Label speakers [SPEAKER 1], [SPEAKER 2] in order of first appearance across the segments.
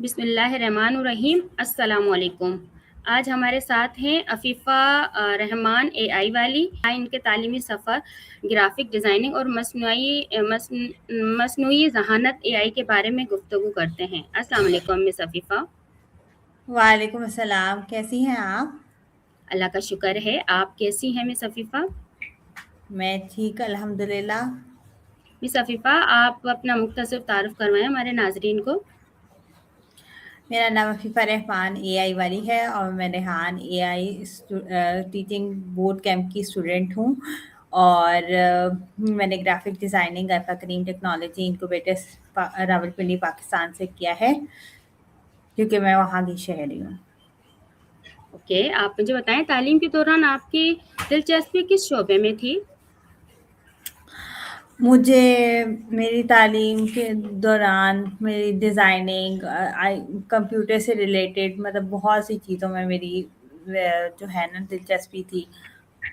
[SPEAKER 1] بسم اللہ الرحمن الرحیم. السلام علیکم. آج ہمارے ساتھ ہیں عفیفہ رحمان اے آئی والی. ان کے تعلیمی سفر گرافک ڈیزائننگ اور مصنوعی ذہانت اے آئی کے بارے میں گفتگو کرتے ہیں. السلام علیکم مس عفیفہ.
[SPEAKER 2] وعلیکم السلام. کیسی ہیں آپ؟
[SPEAKER 1] اللہ کا شکر ہے. آپ کیسی ہیں مس عفیفہ؟
[SPEAKER 2] میں ٹھیک الحمدللہ.
[SPEAKER 1] مس عفیفہ آپ اپنا مختصر تعارف کروائیں ہمارے ناظرین کو.
[SPEAKER 2] میرا نام عفیفہ رحمان اے آئی والی ہے اور میں ریحان اے آئی ٹیچنگ بوٹ کیمپ کی اسٹوڈنٹ ہوں اور میں نے گرافک ڈیزائننگ عرفہ کریم ٹیکنالوجی انکوبیٹر راولپنڈی پاکستان سے کیا ہے کیونکہ میں وہاں کی شہری ہوں.
[SPEAKER 1] اوکے، آپ مجھے بتائیں تعلیم کے دوران آپ کی دلچسپی کس شعبے میں تھی؟
[SPEAKER 2] مجھے میری تعلیم کے دوران میری ڈیزائننگ کمپیوٹر سے ریلیٹڈ مطلب بہت سی چیزوں میں میری جو ہے نا دلچسپی تھی.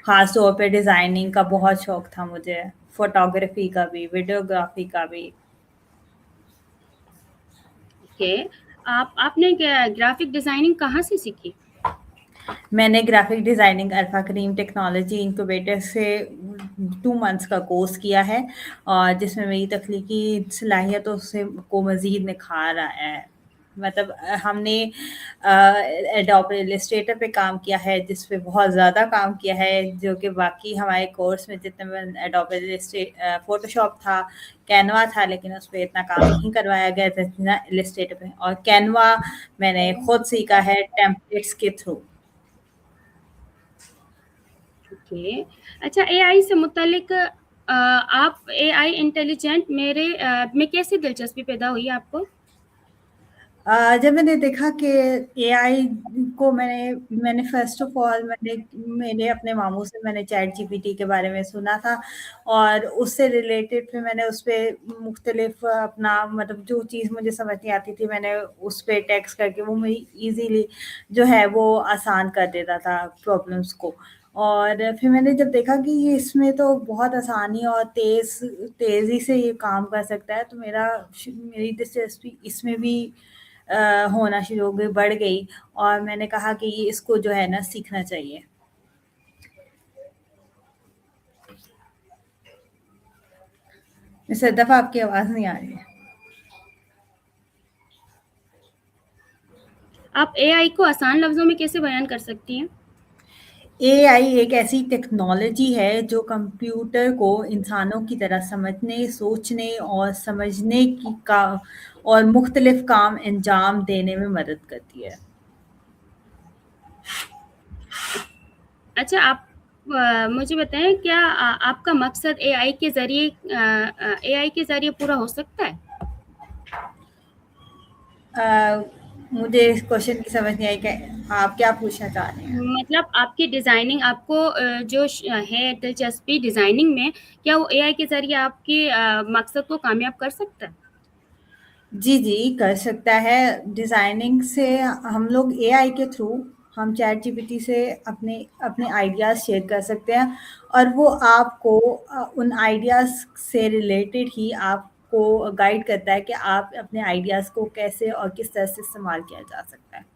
[SPEAKER 2] خاص طور پہ ڈیزائننگ کا بہت شوق تھا مجھے, فوٹوگرافی کا بھی, ویڈیوگرافی کا بھی.
[SPEAKER 1] اوکے، آپ نے گرافک ڈیزائننگ کہاں سے سیکھی؟
[SPEAKER 2] میں نے گرافک ڈیزائننگ عرفہ کریم ٹیکنالوجی انکوبیٹر سے 2 months کا کورس کیا ہے اور جس میں میری تخلیقی صلاحیتوں سے کو مزید نکھار آیا ہے. مطلب ہم نے ایڈوب السٹریٹر پہ کام کیا ہے جس پہ بہت زیادہ کام کیا ہے, جو کہ باقی ہمارے کورس میں جتنے میں ایڈوب فوٹو شاپ تھا, کینوا تھا, لیکن اس پہ اتنا کام نہیں کروایا گیا جتنا السٹریٹر پہ. اور کینوا میں نے خود سیکھا ہے ٹیمپلیٹس کے تھرو.
[SPEAKER 1] اوکے، اچھا اے آئی سے متعلق آپ اے آئی انٹیلیجنٹ میں کیسی دلچسپی پیدا ہوئی آپ کو؟
[SPEAKER 2] جب میں نے دیکھا کہ اے آئی کو میں نے فرسٹ آف آل میرے اپنے ماموں سے میں نے چیٹ جی پی ٹی کے بارے میں سنا تھا اور اس سے ریلیٹڈ پھر میں نے اس پہ مختلف اپنا مطلب جو چیز مجھے سمجھ نہیں آتی تھی میں نے اس پہ ٹیکسٹ کر کے وہ میری ایزیلی جو ہے وہ آسان کر دیتا تھا پرابلمس کو. اور پھر میں نے جب دیکھا کہ یہ اس میں تو بہت آسانی اور تیزی سے یہ کام کر سکتا ہے تو میری دلچسپی اس میں بھی ہونا شروع ہو گئی, بڑھ گئی, اور میں نے کہا کہ اس کو جو ہے نا سیکھنا چاہیے. اس دفعہ آپ کی آواز نہیں آ رہی ہے.
[SPEAKER 1] آپ اے آئی کو آسان لفظوں میں کیسے بیان کر سکتی ہیں؟
[SPEAKER 2] اے آئی ایک ایسی ٹیکنالوجی ہے جو کمپیوٹر کو انسانوں کی طرح سمجھنے, سوچنے اور سمجھنے اور مختلف کام انجام دینے میں مدد کرتی ہے.
[SPEAKER 1] اچھا، آپ مجھے بتائیں کیا آپ کا مقصد اے آئی کے ذریعے پورا ہو سکتا ہے؟
[SPEAKER 2] مجھے اس کوشچن کی سمجھ نہیں آئی کہ آپ کیا پوچھنا چاہ رہے ہیں.
[SPEAKER 1] مطلب آپ کی ڈیزائننگ, آپ کو جو ہے دلچسپی ڈیزائننگ میں, کیا وہ اے آئی کے ذریعے آپ کے مقصد کو کامیاب کر سکتا ہے؟
[SPEAKER 2] جی کر سکتا ہے. ڈیزائننگ سے ہم لوگ اے آئی کے تھرو ہم چیٹ جی پی ٹی سے اپنے آئیڈیاز شیئر کر سکتے ہیں اور وہ آپ کو ان آئیڈیاز سے ریلیٹڈ ہی آپ کو گائیڈ کرتا ہے کہ آپ اپنے آئیڈیاز کو کیسے اور کس طرح سے استعمال کیا جا سکتا ہے.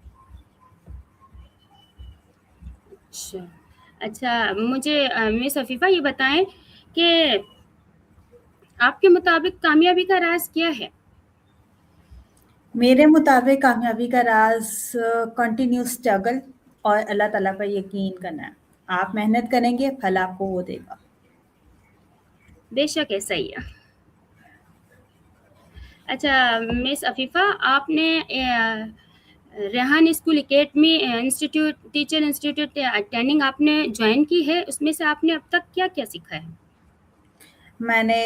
[SPEAKER 1] اچھا مجھے مس عفیفہ یہ بتائیں کہ آپ کے مطابق کامیابی کا راز کیا ہے؟
[SPEAKER 2] میرے مطابق کامیابی کا راز کنٹینیوس اسٹرگل اور اللہ تعالیٰ پر یقین کرنا ہے. آپ محنت کریں گے, پھل آپ کو وہ دے گا.
[SPEAKER 1] بے شک ایسا ہی ہے. اچھا مس عفیفہ, آپ نے Rehan school academy teacher institute training آپ نے جوائن کی ہے, اس میں سے آپ نے اب تک کیا کیا سیکھا ہے؟
[SPEAKER 2] میں نے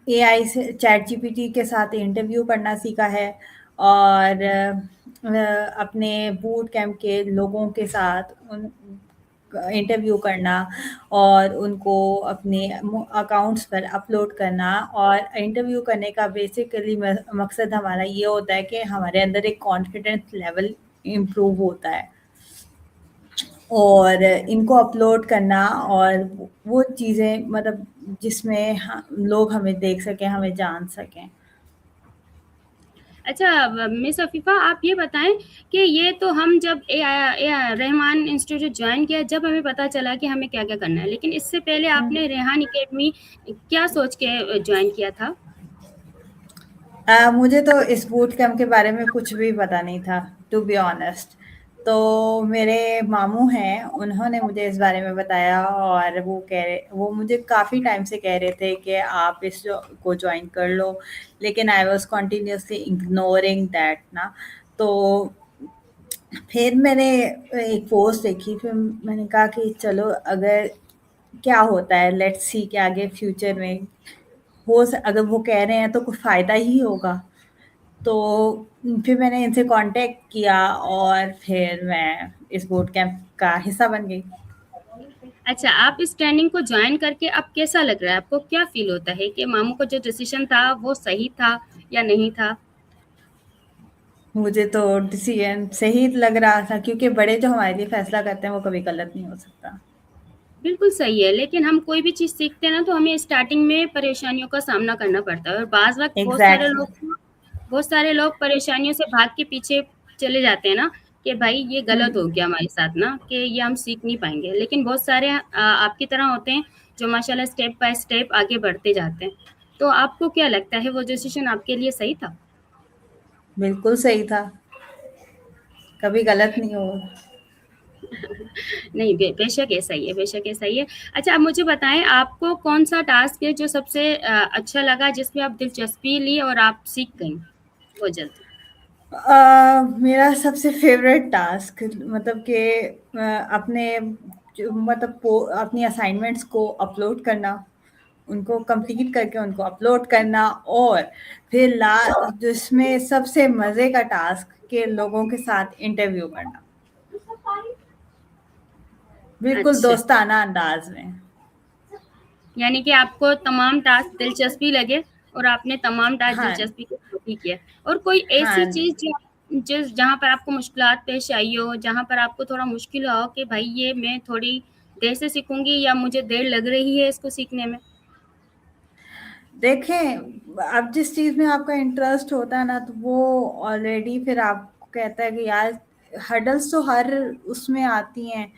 [SPEAKER 2] اے آئی سے چیٹ جی پی ٹی کے ساتھ انٹرویو کرنا سیکھا ہے اور اپنے بوٹ کیمپ کے لوگوں کے ساتھ انٹرویو کرنا اور ان کو اپنے اکاؤنٹس پر اپلوڈ کرنا. اور انٹرویو کرنے کا بیسیکلی مقصد ہمارا یہ ہوتا ہے کہ ہمارے اندر ایک کانفیڈنس لیول امپروو ہوتا ہے اور ان کو اپلوڈ کرنا اور وہ چیزیں مطلب جس میں لوگ ہمیں دیکھ سکیں, ہمیں جان سکیں.
[SPEAKER 1] अच्छा मिस अफ़ीफ़ा, आप ये बताएँ कि ये तो हम जब रेहमान इंस्टीट्यूट जॉइन किया, जब हमें पता चला कि हमें क्या-क्या करना है, लेकिन इससे पहले आपने रेहान एकेडमी क्या सोच के जॉइन किया था?
[SPEAKER 2] मुझे तो इस बूट कैंप के बारे में कुछ भी पता नहीं था, टू बी ऑनेस्ट। तो मेरे मामू हैं, उन्होंने मुझे इस बारे में बताया और वो मुझे काफ़ी टाइम से कह रहे थे कि आप को जॉइन कर लो, लेकिन I was continuously ignoring that ना। तो फिर मैंने एक पोस्ट देखी, फिर मैंने कहा कि चलो अगर क्या होता है, लेट्स सी कि आगे फ्यूचर में अगर वो कह रहे हैं तो कुछ फ़ायदा ही होगा। तो फिर मैंने इनसे कांटेक्ट किया और फिर मैं इस बूट कैंप का हिस्सा बन गई।
[SPEAKER 1] अच्छा, आप इस ट्रेनिंग को जॉइन करके अब कैसा लग रहा है? आपको क्या फ़ील होता है कि मामू का जो डिसीज़न था, वो सही था या नहीं था?
[SPEAKER 2] मुझे तो डिसीजन सही लग रहा था, क्योंकि बड़े जो हमारे लिए फ़ैसला करते हैं वो कभी गलत नहीं हो सकता।
[SPEAKER 1] बिल्कुल सही है, लेकिन हम कोई भी चीज़ सीखते हैं ना, तो हमें स्टार्टिंग में परेशानियों का सामना करना पड़ता है और बाज़ वक़्त
[SPEAKER 2] एग्ज़ैक्टली।
[SPEAKER 1] बहुत सारे लोग परेशानियों से भाग के पीछे चले जाते हैं ना, कि भाई ये गलत हो
[SPEAKER 2] हुँ।
[SPEAKER 1] गया हमारे साथ ना, कि ये हम सीख नहीं पाएँगे। लेकिन बहुत सारे आपकी तरह होते हैं, जो माशाल्लाह स्टेप बाय स्टेप आगे बढ़ते जाते हैं। तो आपको क्या लगता है, वो डिसीज़न आपके लिए सही था?
[SPEAKER 2] बिल्कुल सही था, कभी गलत नहीं हुआ।
[SPEAKER 1] नहीं, बेशक ये सही है, बेशक ये सही है। अच्छा, आप मुझे बताएँ, आपको कौन-सा टास्क है जो सबसे अच्छा लगा, जिसमें आप दिलचस्पी ली और आप सीख गईं बहुत जल्दी?
[SPEAKER 2] मेरा सबसे फ़ेवरेट टास्क मतलब कि अपने अपनी असाइनमेंट्स को अपलोड करना, उनको कंप्लीट करके उनको अपलोड करना, और फिर जिसमें सबसे मज़े का टास्क के लोगों के साथ इंटरव्यू करना, बिल्कुल
[SPEAKER 1] अच्छा,
[SPEAKER 2] दोस्ताना अंदाज़ में।
[SPEAKER 1] यानी कि आपको तमाम टास्क दिलचस्पी लगे और आपने तमाम टास्क
[SPEAKER 2] हाँ,
[SPEAKER 1] दिलचस्पी के साथ ही किया। और कोई ऐसी
[SPEAKER 2] हाँ।
[SPEAKER 1] चीज़ जहाँ पर आपको मुश्किलात पेश आई हो, जहाँ पर आपको थोड़ा मुश्किल हुआ हो कि भाई ये मैं थोड़ी देर से सीखूँगी या मुझे देर लग रही है इसको सीखने में?
[SPEAKER 2] देखें, अब जिस चीज़ में आपका इंटरेस्ट होता है ना, तो वो ऑलरेडी फिर आपको कहता है कि यार, हर्डल्स तो हर उसमें आती हैं,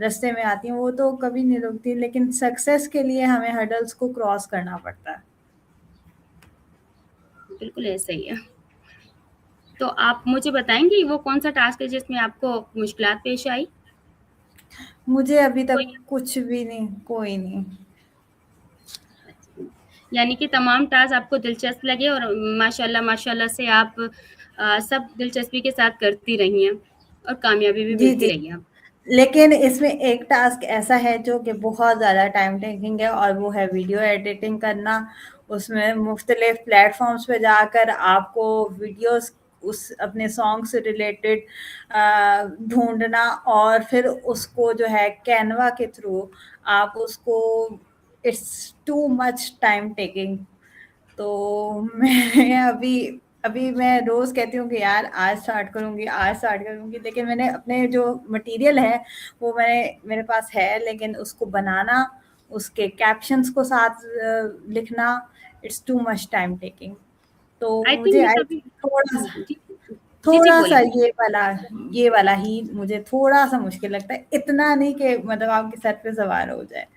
[SPEAKER 2] रास्ते में आती हैं, वो तो कभी नहीं रुकती, लेकिन सक्सेस के लिए हमें हर्डल्स को क्रॉस करना पड़ता है।
[SPEAKER 1] बिल्कुल ऐसा ही है। तो आप मुझे बताएँगी वो कौन-सा टास्क है जिसमें आपको मुश्किलात पेश आई?
[SPEAKER 2] मुझे अभी
[SPEAKER 1] कोई
[SPEAKER 2] तक कुछ भी नहीं, कोई नहीं।
[SPEAKER 1] यानी कि तमाम टास्क आपको दिलचस्प लगे और माशाल्लाह माशाल्लाह से आप सब दिलचस्पी के साथ करती रही हैं और कामयाबी भी
[SPEAKER 2] जी,
[SPEAKER 1] मिलती
[SPEAKER 2] जी।
[SPEAKER 1] रही है।
[SPEAKER 2] लेकिन इसमें एक टास्क ऐसा है जो कि बहुत ज़्यादा टाइम टेकिंग है, और वो है वीडियो एडिटिंग करना। उसमें मुख्तलिफ प्लेटफ़ॉर्म्स पे जाकर आपको वीडियोज़ उस अपने सॉन्ग से रिलेटेड ढूँढना, और फिर उसको जो है कैनवा के थ्रू आप उसको, it's too much time taking. तो मैं अभी अभी मैं रोज़ कहती हूँ कि यार आज स्टार्ट करूँगी, आज स्टार्ट करूँगी, लेकिन मैंने अपने जो मटेरियल है वो मेरे पास है, लेकिन उसको बनाना, उसके कैप्शंस को साथ लिखना, it's too much time taking. तो
[SPEAKER 1] आई थिंक
[SPEAKER 2] मुझे
[SPEAKER 1] मिस
[SPEAKER 2] आई
[SPEAKER 1] अभी
[SPEAKER 2] थोड़ा
[SPEAKER 1] जी, जी, जी
[SPEAKER 2] थोड़ा-सा
[SPEAKER 1] बोलिए।
[SPEAKER 2] ये वाला ही मुझे थोड़ा-सा मुश्किल लगता है, इतना नहीं कि मतलब आपके सर पे सवार हो जाए।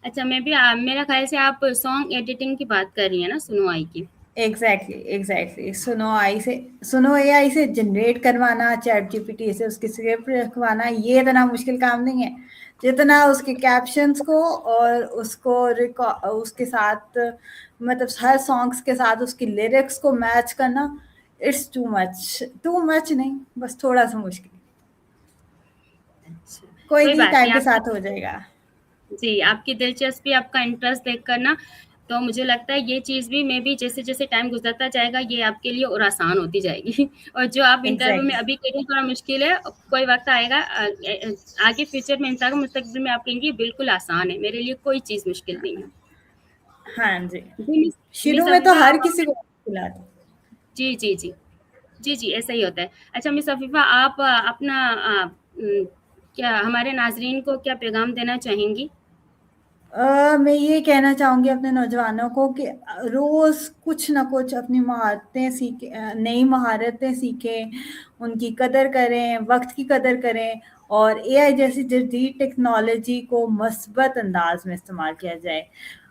[SPEAKER 1] अच्छा, मैं भी मेरा ख़्याल से आप सॉन्ग एडिटिंग की बात कर रही हैं ना, सुनो आई की?
[SPEAKER 2] Exactly, exactly. सुनो एआई से जनरेट करवाना, चैट जीपीटी से उसकी स्क्रिप्ट लिखवाना, ये इतना मुश्किल काम नहीं है जितना उसके कैप्शंस को और उसके साथ, मतलब हर सॉन्ग्स के साथ उसकी लिरिक्स को मैच करना। इट्स टू मच नहीं, बस थोड़ा सा मुश्किल।
[SPEAKER 1] अच्छा,
[SPEAKER 2] कोई
[SPEAKER 1] कोई
[SPEAKER 2] नहीं,
[SPEAKER 1] बात नहीं,
[SPEAKER 2] टाइम के
[SPEAKER 1] आपकी
[SPEAKER 2] साथ हो जाएगा।
[SPEAKER 1] जी, आपकी दिलचस्पी, आपका इंटरेस्ट देखकर ना, तो मुझे लगता है ये चीज़ भी मे बी जैसे-जैसे टाइम गुज़रता जाएगा, ये आपके लिए और आसान होती जाएगी। और जो आप इंटरव्यू में
[SPEAKER 2] एग्जैक्टली।
[SPEAKER 1] अभी कह रही हैं थोड़ा मुश्किल है, कोई वक़्त आएगा आगे फ्यूचर में इंसान मुस्तकबिल में आप कहेंगी बिल्कुल आसान है, मेरे लिए कोई चीज़ मुश्किल नहीं है।
[SPEAKER 2] हाँ जी।
[SPEAKER 1] जी,
[SPEAKER 2] शुरू
[SPEAKER 1] मिस
[SPEAKER 2] में तो
[SPEAKER 1] अफ़ीफ़ा
[SPEAKER 2] हर
[SPEAKER 1] आप
[SPEAKER 2] किसी को मुश्किल आती है।
[SPEAKER 1] जी, जी, जी। जी, जी, ऐसा ही होता है। अच्छा मिस अफ़ीफ़ा, आप क्या हमारे नाज़रीन को क्या पैगाम देना चाहेंगी?
[SPEAKER 2] मैं ये कहना चाहूँगी अपने नौजवानों को कि रोज़ कुछ ना कुछ अपनी महारतें सीखें, नई महारतें सीखें, उनकी कदर करें, वक़्त की कदर करें और एआई जैसी जदीद टेक्नोलॉजी को मस्बत अंदाज़ में इस्तेमाल किया जाए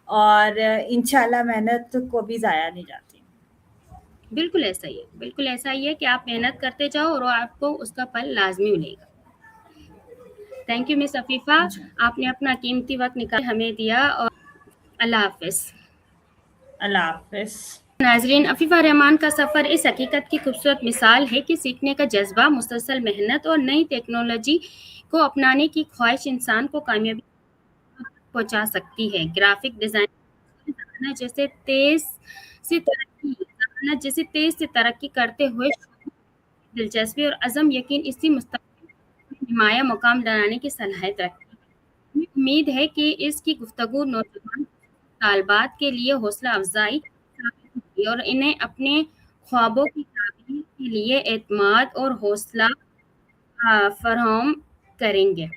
[SPEAKER 2] और इंशाल्लाह मेहनत कभी ज़ाया नहीं जाती।
[SPEAKER 1] बिल्कुल ऐसा ही है, बिल्कुल ऐसा ही है कि आप मेहनत करते जाओ और आपको उसका फल लाज़मी मिलेगा। थैंक यू मिस अफ़ीफ़ा,
[SPEAKER 2] जी।
[SPEAKER 1] आपने अपना कीमती वक़्त निकाल हमें दिया और अल्लाह हाफ़िज़।
[SPEAKER 2] अल्लाह हाफ़िज़।
[SPEAKER 1] नाज़रीन, अफ़ीफ़ा रहमान का सफ़र इस हकीकत की खूबसूरत मिसाल है कि सीखने का जज़्बा, मुसलसल मेहनत और नई टेक्नोलॉजी को अपनाने की ख़्वाहिश इंसान को कामयाबी पहुँचा सकती है। ग्राफ़िक डिज़ाइन जैसे तेज़ से तरक्की करते हुए दिलचस्पी और अज़म यकीन इसी मुस्तक़बिल में नुमाया मुकाम बनाने की सलाहियत रखती है। मुझे उम्मीद है कि इसकी गुफ्तगू नौजवान तालिबात के लिए हौसला अफ़ज़ाई साबित होगी और इन्हें अपने ख्वाबों की ताबीर के लिए एतमाद और हौसला फ़राहम करेंगे।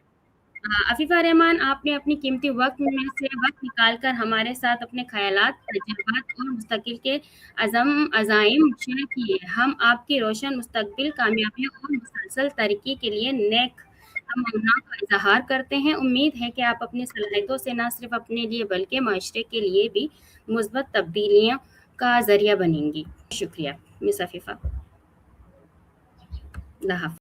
[SPEAKER 1] अफ़ीफ़ा रहमान, आपने अपनी कीमती वक़्त में से वक़्त निकाल कर हमारे साथ अपने ख़यालात, तजुर्बात और मुस्तक़बिल के अज़ाइम शेयर किए। हम आपकी रोशन मुस्तक़बिल, कामयाबी और मुसलसल तरक्की के लिए नेक तमन्नाओं का इज़हार करते हैं। उम्मीद है कि आप अपनी सलाहियतों से न सिर्फ़ अपने लिए बल्कि माशरे के लिए भी मुस्बत तब्दीलियों का ज़रिया बनेंगी। शुक्रिया, मिस अफ़ीफ़ा। अल्लाह हाफ़िज़।